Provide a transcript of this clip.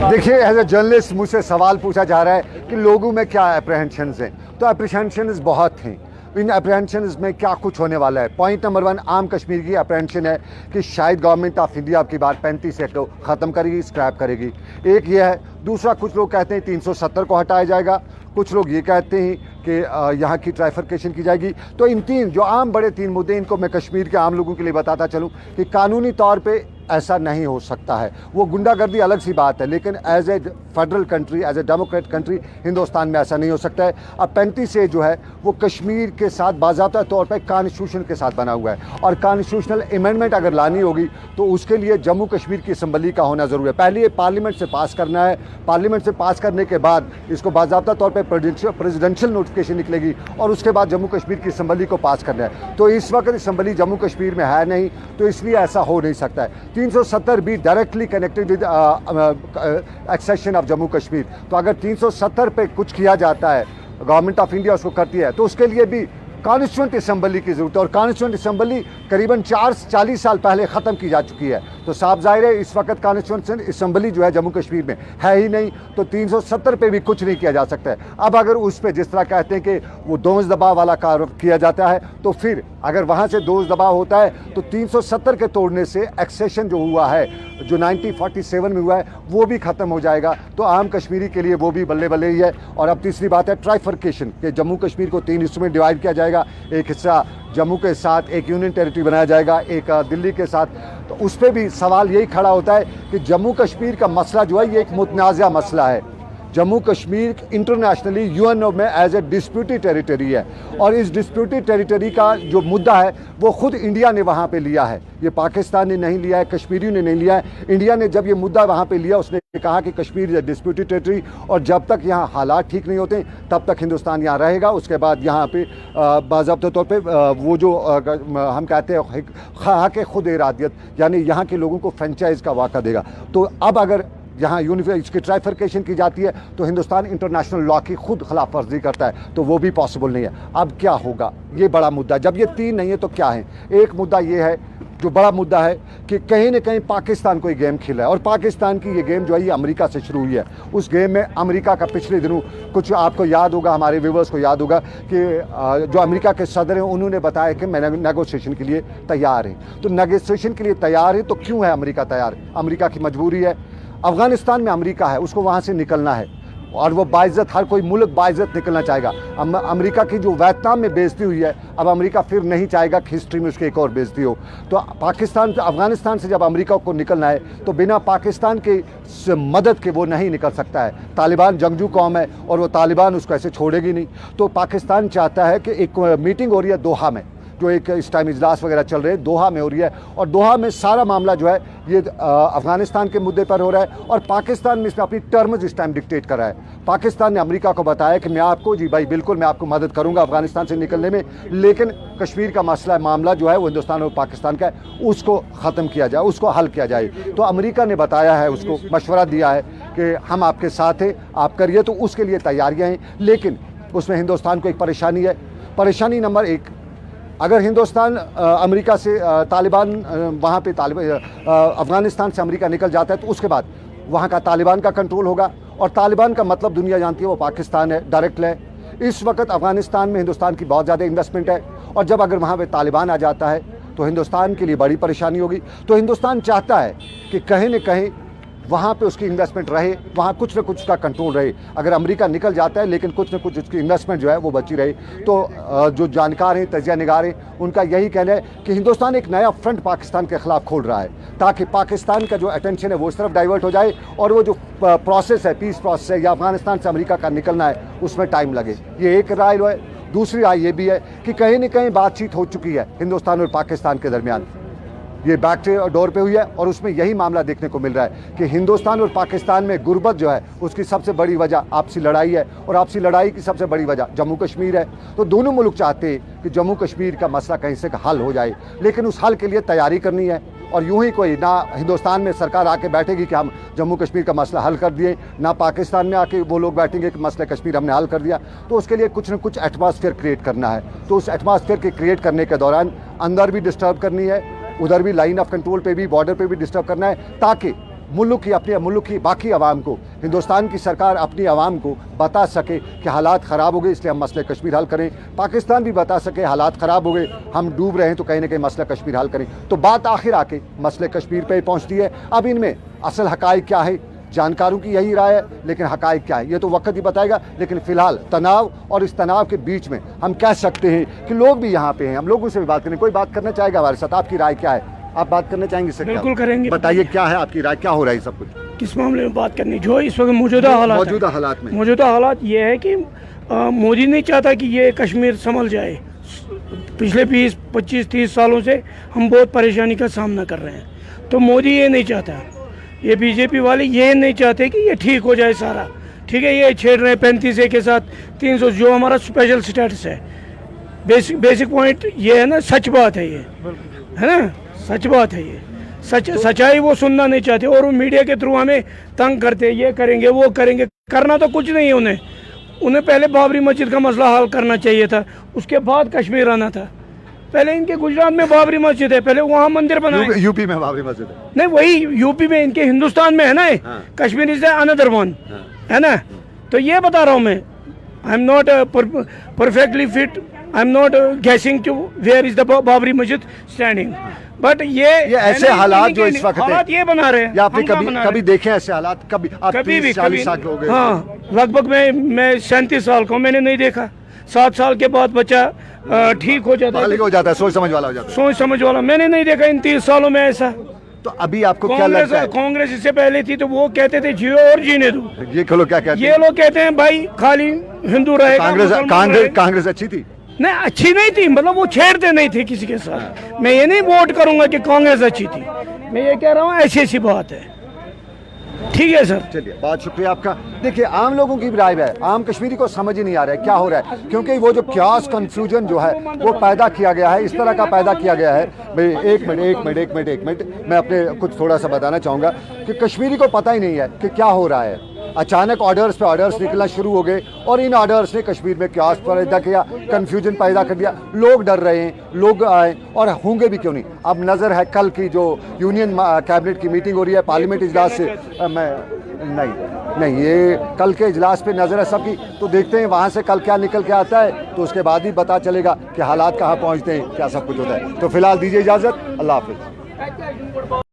देखिए, as a journalist मुझसे सवाल पूछा जा रहा है कि लोगों में क्या अप्रहेंशंस हैं। तो अप्रहेंशंस बहुत हैं। इन अप्रहेंशंस में क्या कुछ होने वाला है। पॉइंट नंबर 1, आम कश्मीर की अप्रहेंशन है कि शायद गवर्नमेंट ऑफ इंडिया की बार 35 एक्ट को ख़त्म करेगी, स्क्रैप करेगी। एक ये है। दूसरा, कुछ लोग कहते हैं 370 को हटाया जाएगा, कुछ लोग ये कहते हैं कि यहाँ की ट्राइफर्केशन की जाएगी। तो इन तीन जो आम बड़े तीन मुद्दे, इनको मैं कश्मीर के आम लोगों के लिए बताता चलूँ कि कानूनी तौर पे ऐसा नहीं हो सकता है। वो गुंडागर्दी अलग सी बात है, लेकिन as a federal country, as a democrat country Hindustan में ऐसा नहीं हो सकता है। अब 35 ए जो है वो कश्मीर के साथ बाज़ाब्ता तौर पर कॉन्स्टिट्यूशन के साथ बना हुआ है, और कॉन्स्टिट्यूशनल अमेंडमेंट अगर लानी होगी तो उसके लिए जम्मू कश्मीर की असम्बली का होना ज़रूरी है। पहले ये पार्लियामेंट से पास करना है, पार्लियामेंट से पास करने के बाद इसको बाज़ाब्ता तौर पर प्रेसिडेंशियल नोटिफिकेशन निकलेगी, और उसके बाद जम्मू कश्मीर की असम्बली को पास करना है। तो इस वक्त असम्बली जम्मू कश्मीर में है नहीं, तो इसलिए ऐसा हो नहीं सकता है। 370 भी directly connected with accession of Jammu Kashmir. तो अगर 370 पे कुछ किया जाता है, गवर्नमेंट ऑफ इंडिया उसको करती है, तो उसके लिए भी कॉन्स्टिट्यूएंट असम्बली की ज़रूरत है, और कॉन्स्टिट्यूएंट असम्बली करीबन 40 साल पहले ख़त्म की जा चुकी है। तो साफ जाहिर है इस वक्त कॉन्स्टिट्यूएंट असम्बली जो है जम्मू कश्मीर में है ही नहीं, तो 370 पे भी कुछ नहीं किया जा सकता है। अब अगर उस पर जिस तरह कहते हैं कि वो दोष दबाव वाला कार्य किया जाता है, तो फिर अगर वहाँ से दोष दबाव होता है तो 370 के तोड़ने से एक्सेशन जो हुआ है, जो 1947 में हुआ है, वो भी ख़त्म हो जाएगा। तो आम कश्मीरी के लिए वो भी बल्ले बल्ले ही है। और अब तीसरी बात है ट्राइफर्केशन, कि जम्मू कश्मीर को 3 हिस्सों में डिवाइड किया जाएगा। एक हिस्सा जम्मू के साथ एक यूनियन टेरिटरी बनाया जाएगा, एक दिल्ली के साथ। तो उस पर भी सवाल यही खड़ा होता है कि जम्मू कश्मीर का मसला जो है ये एक मुतनाज़ा मसला है। जम्मू कश्मीर इंटरनेशनली यूएनओ में एज ए डिस्प्यूटेड टेरिटरी है, और इस डिस्प्यूटेड टेरिटरी का जो मुद्दा है वो खुद इंडिया ने वहाँ पे लिया है। ये पाकिस्तान ने नहीं लिया है, कश्मीरियों ने नहीं लिया है। इंडिया ने जब ये मुद्दा वहाँ पे लिया, उसने कहा कि कश्मीर इज डिस्प्यूटेड टेरिटरी, और जब तक यहाँ हालात ठीक नहीं होते तब तक हिंदुस्तान यहाँ रहेगा। उसके बाद यहाँ पे बाज़ाब्ते तौर पर वो जो हम कहते हैं हक़ खुद इरादियत, यानी यहाँ के लोगों को फ्रेंचाइज का वाक़ा देगा। तो अब अगर यहाँ इसकी ट्राइफर्केशन की जाती है तो हिंदुस्तान इंटरनेशनल लॉ की खुद खिलाफ वर्जी करता है, तो वो भी पॉसिबल नहीं है। अब क्या होगा, ये बड़ा मुद्दा। जब ये तीन नहीं है तो क्या है। एक मुद्दा ये है, जो बड़ा मुद्दा है, कि कहीं ना कहीं पाकिस्तान को ये गेम खेला है, और पाकिस्तान की ये गेम जो है ये अमेरिका से शुरू हुई है। उस गेम में अमेरिका का पिछले दिनों कुछ आपको याद होगा, हमारे व्यूवर्स को याद होगा कि जो अमेरिका के सदर हैं उन्होंने बताया कि मैं नेगोशिएशन के लिए तैयार हैं। तो नेगोशिएशन के लिए तैयार है तो क्यों है अमेरिका तैयार? अमेरिका की मजबूरी है। अफ़गानिस्तान में अमेरिका है, उसको वहाँ से निकलना है, और वो बाइज़्ज़त, हर कोई मुल्क बाइज़्ज़त निकलना चाहेगा। अमेरिका की जो वियतनाम में बेइज्जती हुई है, अब अमेरिका फिर नहीं चाहेगा कि हिस्ट्री में उसकी एक और बेइज्जती हो। तो पाकिस्तान से, अफ़गानिस्तान से जब अमेरिका को निकलना है तो बिना पाकिस्तान की मदद के वो नहीं निकल सकता है। तालिबान जंगजू कौम है, और वो तालिबान उसको ऐसे छोड़ेगी नहीं। तो पाकिस्तान चाहता है कि एक मीटिंग हो रही है दोहा में, जो एक इस टाइम इजलास वगैरह चल रहे हैं, दोहा में हो रही है, और दोहा में सारा मामला जो है ये अफ़गानिस्तान के मुद्दे पर हो रहा है, और पाकिस्तान में इसमें अपनी टर्म्स इस टाइम डिक्टेट कर रहा है। पाकिस्तान ने अमेरिका को बताया कि मैं आपको, जी भाई बिल्कुल मैं आपको मदद करूंगा अफ़गानिस्तान से निकलने में, लेकिन कश्मीर का मसला मामला जो है वो हिंदुस्तान और पाकिस्तान का है, उसको ख़त्म किया जाए, उसको हल किया जाए। तो अमेरिका ने बताया है, उसको मशवरा दिया है कि हम आपके साथ हैं, आप करिए। तो उसके लिए तैयारियाँ हैं, लेकिन उसमें हिंदुस्तान को एक परेशानी है। परेशानी नंबर 1, अगर हिंदुस्तान अमेरिका से तालिबान वहाँ पे अफ़गानिस्तान से अमेरिका निकल जाता है, तो उसके बाद वहाँ का तालिबान का कंट्रोल होगा, और तालिबान का मतलब दुनिया जानती है वो पाकिस्तान है, डायरेक्ट है। इस वक्त अफ़गानिस्तान में हिंदुस्तान की बहुत ज़्यादा इन्वेस्टमेंट है, और जब अगर वहाँ पे तालिबान आ जाता है तो हिंदुस्तान के लिए बड़ी परेशानी होगी। तो हिंदुस्तान चाहता है कि कहीं न कहीं वहाँ पे उसकी इन्वेस्टमेंट रहे, वहाँ कुछ न कुछ उसका कंट्रोल रहे। अगर अमेरिका निकल जाता है लेकिन कुछ न कुछ उसकी इन्वेस्टमेंट जो है वो बची रहे। तो जो जानकार हैं, तजिया निगार हैं, उनका यही कहना है कि हिंदुस्तान एक नया फ्रंट पाकिस्तान के ख़िलाफ़ खोल रहा है, ताकि पाकिस्तान का जो अटेंशन है वो इस तरफ डाइवर्ट हो जाए, और वो जो प्रोसेस है, पीस प्रोसेस है, या अफ़गानिस्तान से अमेरिका का निकलना है, उसमें टाइम लगे। ये एक राय है। दूसरी राय ये भी है कि कहीं न कहीं बातचीत हो चुकी है हिंदुस्तान और पाकिस्तान के दरमियान, ये बैक डोर पे हुई है, और उसमें यही मामला देखने को मिल रहा है कि हिंदुस्तान और पाकिस्तान में गुर्बत जो है उसकी सबसे बड़ी वजह आपसी लड़ाई है, और आपसी लड़ाई की सबसे बड़ी वजह जम्मू कश्मीर है। तो दोनों मुल्क चाहते हैं कि जम्मू कश्मीर का मसला कहीं से हल हो जाए, लेकिन उस हल के लिए तैयारी करनी है। और यूं ही कोई ना हिंदुस्तान में सरकार आके बैठेगी कि हम जम्मू कश्मीर का मसला हल कर दिए, ना पाकिस्तान में आके वो लोग बैठेंगे कि मसला कश्मीर हमने हल कर दिया। तो उसके लिए कुछ न कुछ एटमॉस्फेयर क्रिएट करना है। तो उस एटमॉस्फेयर के क्रिएट करने के दौरान अंदर भी डिस्टर्ब करनी है, उधर भी लाइन ऑफ कंट्रोल पे भी, बॉर्डर पे भी डिस्टर्ब करना है, ताकि मुल्क की अपने मुल्क की बाकी आवाम को, हिंदुस्तान की सरकार अपनी आवाम को बता सके कि हालात ख़राब हो गए इसलिए हम मसले कश्मीर हल करें, पाकिस्तान भी बता सके हालात ख़राब हो गए हम डूब रहे हैं तो कहीं ना कहीं मसला कश्मीर हल करें। तो बात आखिर आके मसले कश्मीर पे ही पहुंचती है। अब इनमें असल हक़ाइक़ क्या है, जानकारों की यही राय है, लेकिन हक़ाइक़ क्या है ये तो वक्त ही बताएगा। लेकिन फ़िलहाल तनाव और इस तनाव के बीच में हम कह सकते हैं कि लोग भी यहाँ पे हैं, हम लोगों से भी बात करें। कोई बात करना चाहेगा हमारे साथ? आपकी राय क्या है? आप बात करना चाहेंगे सर? बिल्कुल करेंगे। बताइए क्या है आपकी राय, क्या हो रहा है सब कुछ? किस मामले में बात करनी? जो इस वक्त मौजूदा हालात ये है कि मोदी नहीं चाहता कि ये कश्मीर संभल जाए। पिछले 20, 25, 30 सालों से हम बहुत परेशानी का सामना कर रहे हैं, तो मोदी ये नहीं चाहता, ये बीजेपी वाले ये नहीं चाहते कि ये ठीक हो जाए सारा। ठीक है, ये छेड़ रहे हैं 35A के साथ 300, जो हमारा स्पेशल स्टेटस है। बेसिक पॉइंट ये है ना, सच बात है ये, है ना, सच बात है ये, सच्चाई वो सुनना नहीं चाहते और वो मीडिया के थ्रू हमें तंग करते, ये करेंगे वो करेंगे। करना तो कुछ नहीं है उन्हें पहले बाबरी मस्जिद का मसला हल करना चाहिए था, उसके बाद कश्मीर आना था। पहले इनके गुजरात में बाबरी मस्जिद है, पहले वहाँ मंदिर बनाए। यूपी में बाबरी मस्जिद है? नहीं, वही यूपी में, इनके हिंदुस्तान में है ना। हाँ। कश्मीर इज अनदर वन, है ना। तो ये बता रहा हूँ मैं, I am not perfectly fit, I am not guessing to where is the Babri Masjid standing, but ये ऐसे हालात जो इस वक्त हालात ये बना रहे हैं। या आपने कभी देखे ऐसे हालात? कभी भी 40 साल के हो गए? हाँ, लगभग मैं 37 साल का हूँ, मैंने नहीं देखा। 7 साल के बाद बच्चा ठीक हो जाता है, सोच समझ वाला हो जाता है। सोच समझ वाला मैंने नहीं देखा इन 30 सालों में ऐसा। तो अभी आपको क्या लगता है? कांग्रेस इससे पहले थी तो वो कहते थे जियो और जीने दो। ये लोग क्या कहते हैं? ये लोग कहते हैं भाई खाली हिंदू रहेगा। कांग्रेस अच्छी थी? नहीं, अच्छी नहीं थी, मतलब वो छेड़ते नहीं थे किसी के साथ। मैं ये नहीं वोट करूंगा कि कांग्रेस अच्छी थी, मैं ये कह रहा हूँ ऐसी बात है। ठीक है सर, चलिए, बहुत शुक्रिया आपका। देखिए, आम लोगों की राय है, आम कश्मीरी को समझ ही नहीं आ रहा है क्या हो रहा है, क्योंकि वो जो क्यास कंफ्यूजन जो है वो पैदा किया गया है, इस तरह का पैदा किया गया है। भाई एक मिनट, मैं अपने कुछ थोड़ा सा बताना चाहूँगा कि कश्मीरी को पता ही नहीं है कि क्या हो रहा है। अचानक ऑर्डर्स पे ऑर्डर्स निकलना शुरू हो गए और इन ऑर्डर्स ने कश्मीर में क्यास पैदा किया, कन्फ्यूजन पैदा कर दिया। लोग डर रहे हैं, लोग आए और होंगे भी क्यों नहीं। अब नज़र है कल की जो यूनियन कैबिनेट की मीटिंग हो रही है पार्लियामेंट इजलास से, नहीं ये कल के इजलास पे नज़र है सबकी। तो देखते हैं वहाँ से कल क्या निकल के आता है, तो उसके बाद ही पता चलेगा कि हालात कहाँ पहुँचते हैं, क्या सब कुछ होता है। तो फिलहाल दीजिए इजाज़त, अल्लाह हाफिज़।